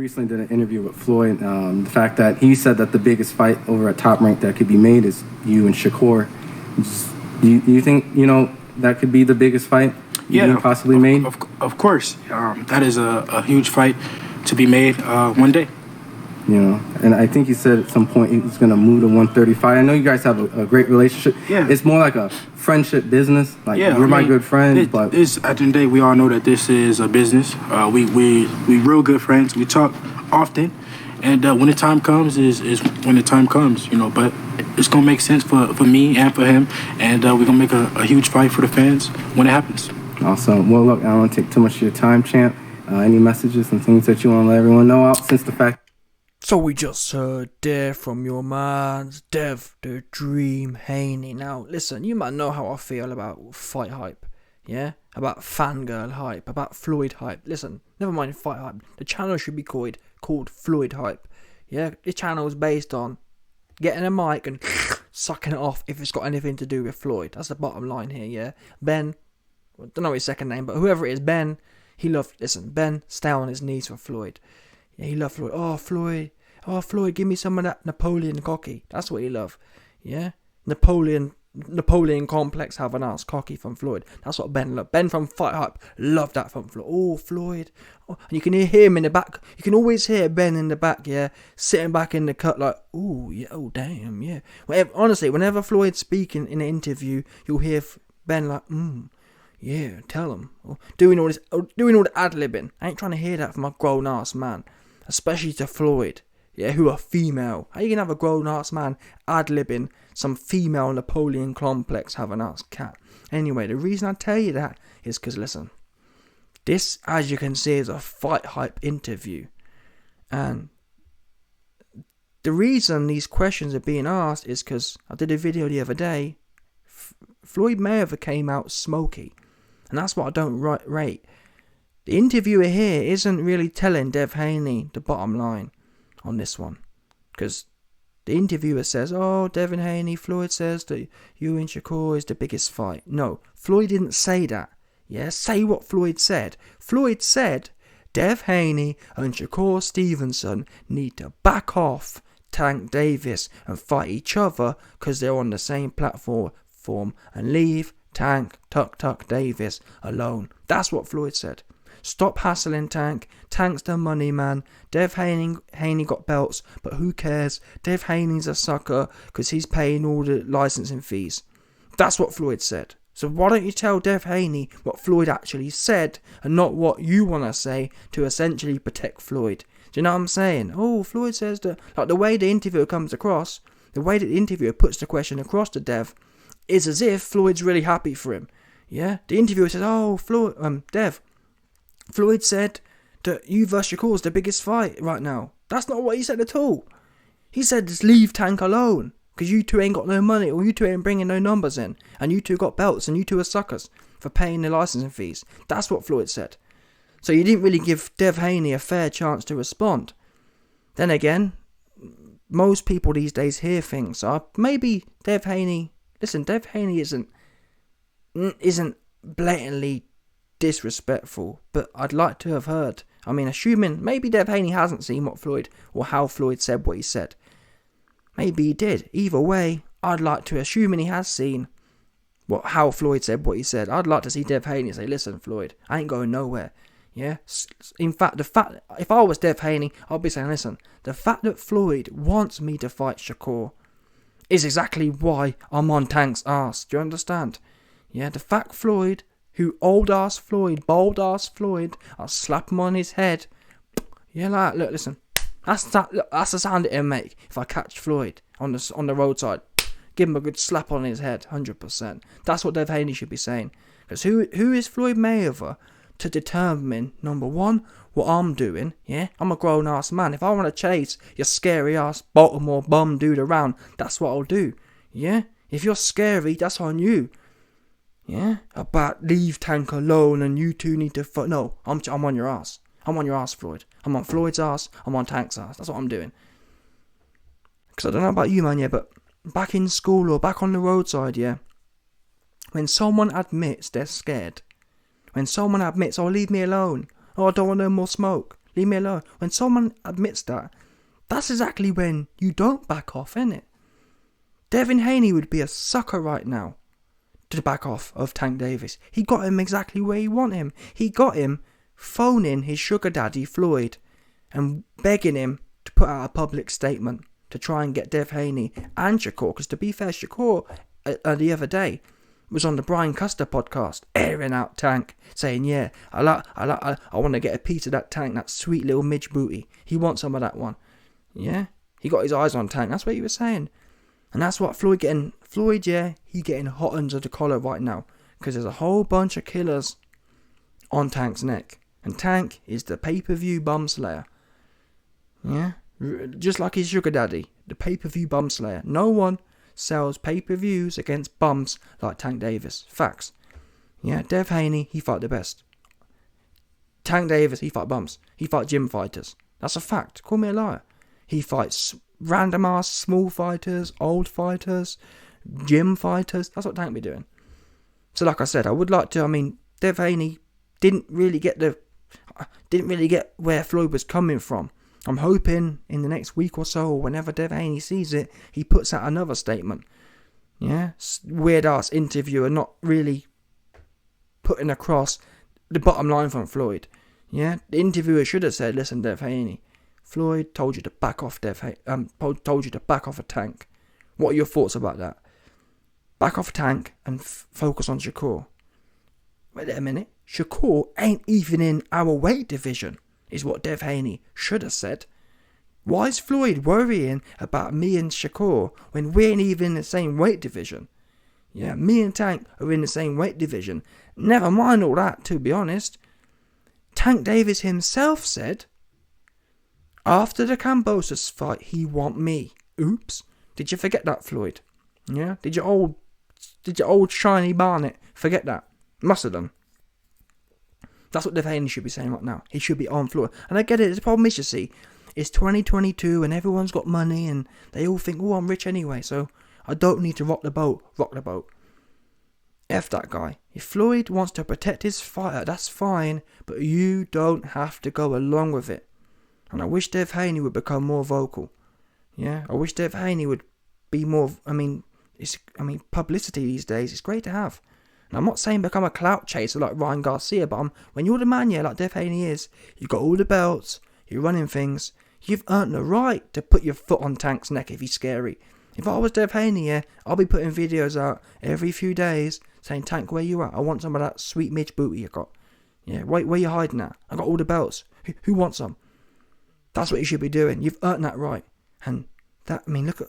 recently did an interview with Floyd. The fact that he said that the biggest fight over at Top Rank that could be made is you and Shakur. Do you think, that could be the biggest fight being possibly made? Of course. That is a huge fight to be made one day. And I think he said at some point he's going to move to 135. I know you guys have a great relationship. Yeah. It's more like a friendship business. You're my good friend. But at the end of the day, we all know that this is a business. We real good friends. We talk often. And when the time comes, is when the time comes, But it's going to make sense for me and for him. And we're going to make a huge fight for the fans when it happens. Awesome. Well, look, I don't want to take too much of your time, champ. Any messages and things that you want to let everyone know out since the fact? So we just heard there from your man, Dev the Dream Haney. Now, listen, you might know how I feel about fight hype, yeah? About fangirl hype, about Floyd hype. Listen, never mind fight hype. The channel should be called Floyd hype, yeah? This channel is based on getting a mic and sucking it off if it's got anything to do with Floyd. That's the bottom line here, yeah? Ben, I don't know his second name, but whoever it is, Ben, Ben, stay on his knees for Floyd. Yeah, he loved Floyd. Oh, Floyd, give me some of that Napoleon cocky. That's what he loved. Yeah? Napoleon complex have an ass cocky from Floyd. That's what Ben loved. Ben from Fight Hype loved that from Floyd. Oh, Floyd. Oh, and you can hear him in the back. You can always hear Ben in the back, yeah? Sitting back in the cut like, oh, yeah, oh, damn, yeah. Honestly, whenever Floyd's speaking in an interview, you'll hear Ben like, yeah, tell him. Or doing all the ad-libbing. I ain't trying to hear that from a grown-ass man. Especially to Floyd, yeah, who are female. How you gonna have a grown-ass man ad-libbing some female Napoleon complex have an ass cat? Anyway, the reason I tell you that is because, listen, this, as you can see, is a Fight Hype interview. And the reason these questions are being asked is because I did a video the other day. Floyd Mayweather came out smoky. And that's what I don't rate. The interviewer here isn't really telling Dev Haney the bottom line on this one. Because the interviewer says, oh, Devin Haney, Floyd says that you and Shakur is the biggest fight. No, Floyd didn't say that. Yeah, say what Floyd said. Floyd said Dev Haney and Shakur Stevenson need to back off Tank Davis and fight each other because they're on the same platform and leave Tank Tuck Davis alone. That's what Floyd said. Stop hassling Tank. Tank's the money man. Dev Haney got belts, but who cares? Dev Haney's a sucker because he's paying all the licensing fees. That's what Floyd said. So why don't you tell Dev Haney what Floyd actually said and not what you want to say to essentially protect Floyd? Do you know what I'm saying? Oh, Floyd says that, like the way the interviewer comes across, the way that the interviewer puts the question across to Dev is as if Floyd's really happy for him. Yeah? The interviewer says, oh, Dev, Floyd said that you versus Shakur is the biggest fight right now. That's not what he said at all. He said just leave Tank alone because you two ain't got no money or you two ain't bringing no numbers in and you two got belts and you two are suckers for paying the licensing fees. That's what Floyd said. So you didn't really give Dev Haney a fair chance to respond. Then again, most people these days hear things. So maybe Dev Haney... Listen, Dev Haney isn't blatantly disrespectful, but I'd like to have heard. I mean, assuming maybe Dev Haney hasn't seen what Floyd or how Floyd said what he said. Maybe he did. Either way, I'd like to, assuming he has seen how Floyd said what he said, I'd like to see Dev Haney say, listen, Floyd, I ain't going nowhere. Yeah? In fact, if I was Dev Haney, I'd be saying, listen, the fact that Floyd wants me to fight Shakur is exactly why I'm on Tank's ass. Do you understand? Yeah, the fact Floyd, who old-ass Floyd, bold-ass Floid, I'll slap him on his head. Yeah, like, look, listen. That's the sound it'll make if I catch Floyd on the roadside. Give him a good slap on his head, 100%. That's what Dev Haney should be saying. Because who is Floyd Mayweather to determine, number one, what I'm doing, yeah? I'm a grown-ass man. If I want to chase your scary-ass Baltimore bum dude around, that's what I'll do, yeah? If you're scary, that's on you. Yeah? About leave Tank alone and you two need to fight. No, I'm on your ass. I'm on your ass, Floyd. I'm on Floyd's ass. I'm on Tank's ass. That's what I'm doing. Because I don't know about you, man, yeah, but back in school or back on the roadside, yeah, when someone admits they're scared, when someone admits, oh, leave me alone, oh, I don't want no more smoke, Leave me alone. When someone admits that, that's exactly when you don't back off, innit? Devin Haney would be a sucker right now to back off of Tank Davis. He got him exactly where he want him. He got him phoning his sugar daddy Floyd and begging him to put out a public statement to try and get Dev Haney and Shakur. Because to be fair, Shakur the other day was on the Brian Custer podcast, airing out Tank, saying, yeah, I want to get a piece of that Tank, that sweet little midge booty. He wants some of that one. Yeah, he got his eyes on Tank. That's what he was saying. And that's what Floyd, yeah, he getting hot under the collar right now. Because there's a whole bunch of killers on Tank's neck. And Tank is the pay-per-view bum slayer. Yeah? Just like his sugar daddy, the pay-per-view bum slayer. No one sells pay-per-views against bums like Tank Davis. Facts. Yeah, Dev Haney, he fight the best. Tank Davis, he fight bums. He fight gym fighters. That's a fact. Call me a liar. He fights random ass small fighters, old fighters, gym fighters. That's what Tank be doing. So like I said, I would like to, Dev Haney didn't really get where Floyd was coming from. I'm hoping in the next week or so, or whenever Dev Haney sees it, he puts out another statement. Yeah? Weird ass interviewer not really putting across the bottom line from Floyd. Yeah? The interviewer should have said, listen, Dev Haney, Floyd told you to back off told you to back off a Tank. What are your thoughts about that? Back off a Tank and focus on Shakur. Wait a minute. Shakur ain't even in our weight division, is what Dev Haney should have said. Why is Floyd worrying about me and Shakur when we ain't even in the same weight division? Yeah, me and Tank are in the same weight division. Never mind all that, to be honest. Tank Davis himself said, after the Kambosos fight, he want me. Oops. Did you forget that, Floyd? Yeah? Did your old shiny Barnett forget that? Must have done. That's what Dev Haney should be saying right now. He should be on Floyd. And I get it. The problem is, you see, it's 2022 and everyone's got money and they all think, oh, I'm rich anyway, so I don't need to rock the boat. Rock the boat. F that guy. If Floyd wants to protect his fighter, that's fine, but you don't have to go along with it. And I wish Dev Haney would become more vocal. Yeah, I wish Dev Haney would be more. Publicity these days is great to have. And I'm not saying become a clout chaser like Ryan Garcia, but when you're the man, yeah, like Dev Haney is, you got all the belts, you're running things, you've earned the right to put your foot on Tank's neck if he's scary. If I was Dev Haney, yeah, I'll be putting videos out every few days saying, Tank, where you at? I want some of that sweet midge booty you got. Yeah, where you hiding at? I got all the belts. Who wants some? That's what you should be doing. You've earned that right. And that, look at,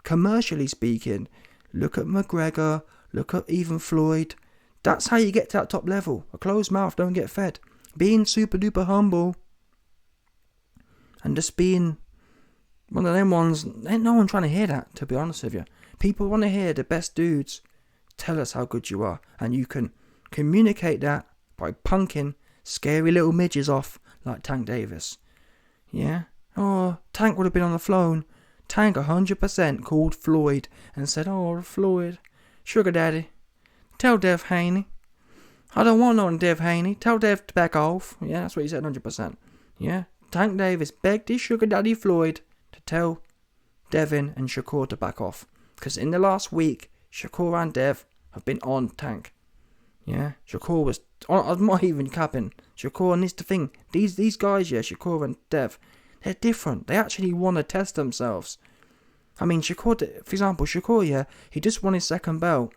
commercially speaking, look at McGregor, look at even Floyd. That's how you get to that top level. A closed mouth don't get fed. Being super duper humble and just being one of them ones, ain't no one trying to hear that, to be honest with you. People want to hear the best dudes tell us how good you are. And you can communicate that by punking scary little midges off like Tank Davis. Yeah? Oh, Tank would have been on the phone. Tank 100% called Floyd and said, oh, Floyd, sugar daddy, tell Dev Haney. I don't want no Dev Haney. Tell Dev to back off. Yeah, that's what he said 100%. Yeah? Tank Davis begged his sugar daddy Floyd to tell Devin and Shakur to back off. Because in the last week, Shakur and Dev have been on Tank. Yeah? Shakur was... I'm not even capping. Shakur, and it's the thing. These guys, yeah, Shakur and Dev, they're different. They actually want to test themselves. Shakur, for example, Shakur, yeah, he just won his second belt.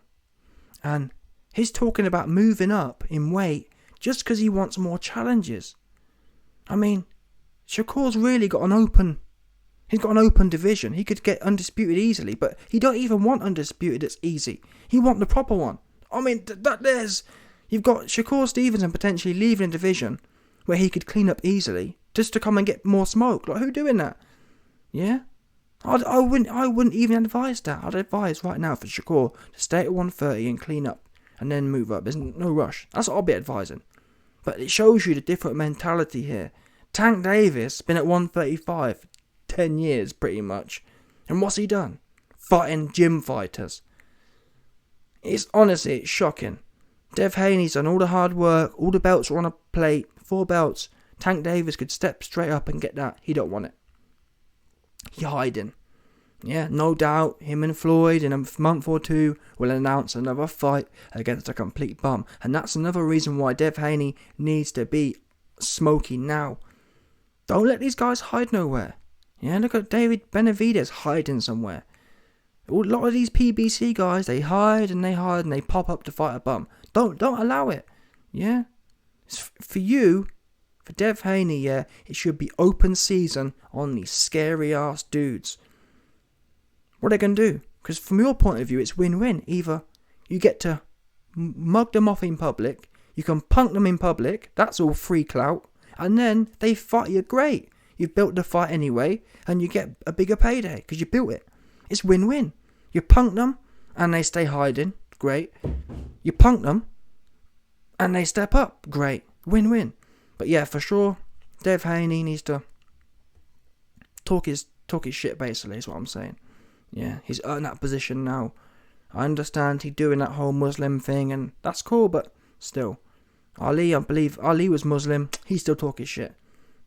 And he's talking about moving up in weight just because he wants more challenges. Shakur's really got an open... He's got an open division. He could get undisputed easily, but he don't even want undisputed that's easy. He want the proper one. You've got Shakur Stevenson potentially leaving a division where he could clean up easily just to come and get more smoke. Like, who doing that? Yeah? I wouldn't even advise that. I'd advise right now for Shakur to stay at 130 and clean up and then move up. There's no rush. That's what I'll be advising. But it shows you the different mentality here. Tank Davis been at 135 10 years pretty much. And what's he done? Fighting gym fighters. It's shocking. Dev Haney's done all the hard work, all the belts are on a plate, 4 belts, Tank Davis could step straight up and get that. He don't want it. He hiding. Yeah, no doubt, him and Floyd in a month or two will announce another fight against a complete bum. And that's another reason why Dev Haney needs to be smoky now. Don't let these guys hide nowhere. Yeah, look at David Benavidez hiding somewhere. A lot of these PBC guys, they hide and they pop up to fight a bum. Don't allow it. Yeah? It's for you, for Dev Haney, yeah, it should be open season on these scary ass dudes. What are they going to do? Because from your point of view, it's win-win. Either you get to mug them off in public, you can punk them in public, that's all free clout, and then they fight you great. You've built the fight anyway, and you get a bigger payday because you built it. It's win-win. You punk them, and they stay hiding, great. You punk them, and they step up, great. Win-win. But yeah, for sure, Dev Haney needs to talk his shit, basically, is what I'm saying. Yeah, he's earned that position now. I understand he's doing that whole Muslim thing, and that's cool, but still. Ali, I believe Ali was Muslim, he's still talking shit.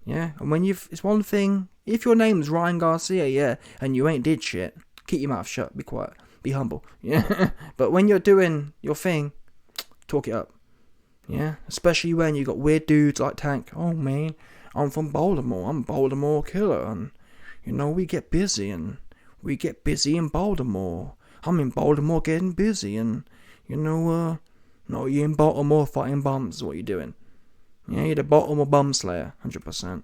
Yeah, and when it's one thing, if your name's Ryan Garcia, yeah, and you ain't did shit, keep your mouth shut, be quiet, be humble, yeah. But when you're doing your thing, talk it up. Yeah, especially when you got weird dudes like Tank. Oh man, I'm from Baltimore, I'm a Baltimore killer, and you know, we get busy in Baltimore. I'm in Baltimore getting busy, and you know, no, you're in Baltimore fighting bums is what you're doing. Yeah, you're the Baltimore bum slayer, 100%.